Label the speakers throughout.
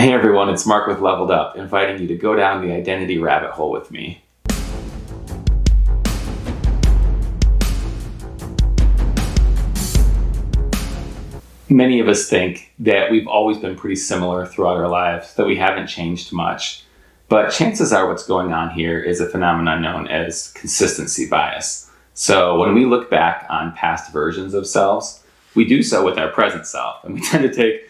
Speaker 1: Hey everyone, it's Mark with Leveled Up, inviting you to go down the identity rabbit hole with me. Many of us think that we've always been pretty similar throughout our lives, that we haven't changed much. But chances are what's going on here is a phenomenon known as consistency bias. So when we look back on past versions of selves, we do so with our present self. And we tend to take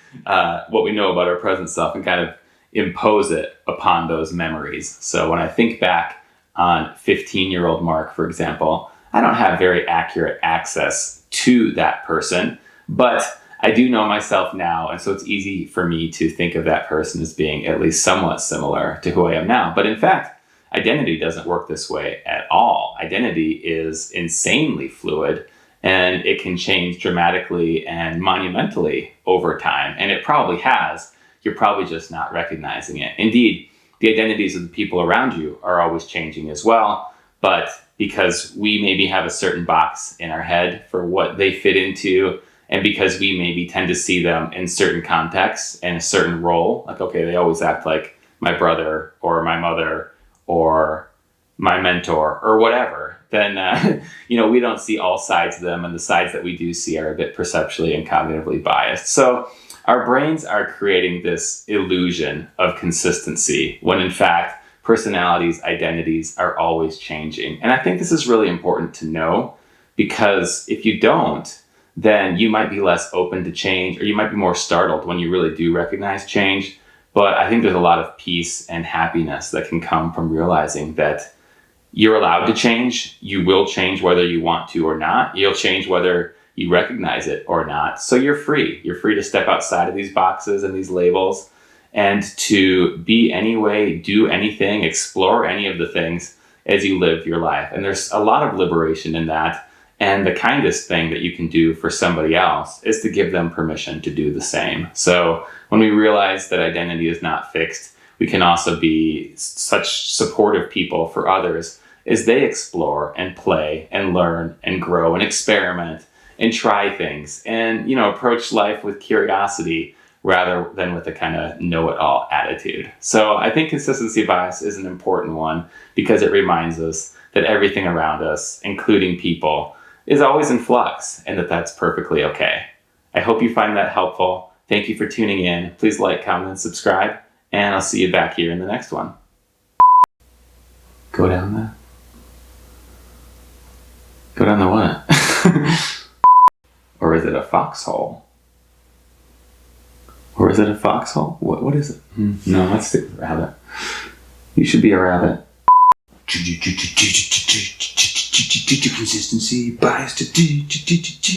Speaker 1: what we know about our present self and kind of impose it upon those memories. So when I think back on 15-year-old Mark, for example, I don't have very accurate access to that person, but I do know myself now, and so it's easy for me to think of that person as being at least somewhat similar to who I am now. But in fact, identity doesn't work this way at all. Identity is insanely fluid, and it can change dramatically and monumentally over time, and it probably has. You're probably just not recognizing it. Indeed, the identities of the people around you are always changing as well, but because we maybe have a certain box in our head for what they fit into, and because we maybe tend to see them in certain contexts and a certain role, like, okay, they always act like my brother or my mother or my mentor or whatever, then we don't see all sides of them, and the sides that we do see are a bit perceptually and cognitively biased. So our brains are creating this illusion of consistency when in fact personalities, identities are always changing. And I think this is really important to know, because if you don't, then you might be less open to change, or you might be more startled when you really do recognize change. But I think there's a lot of peace and happiness that can come from realizing that you're allowed to change. You will change whether you want to or not. You'll change whether you recognize it or not. So you're free. You're free to step outside of these boxes and these labels and to be any way, do anything, explore any of the things as you live your life. And there's a lot of liberation in that. And the kindest thing that you can do for somebody else is to give them permission to do the same. So when we realize that identity is not fixed, we can also be such supportive people for others as they explore and play and learn and grow and experiment and try things and, approach life with curiosity rather than with a kind of know-it-all attitude. So I think consistency bias is an important one because it reminds us that everything around us, including people, is always in flux, and that's perfectly okay. I hope you find that helpful. Thank you for tuning in. Please like, comment, and subscribe, and I'll see you back here in the next one. Go down the what? Or is it a foxhole? What is it? No, let's stick with rabbit. You should be a rabbit. Consistency bias.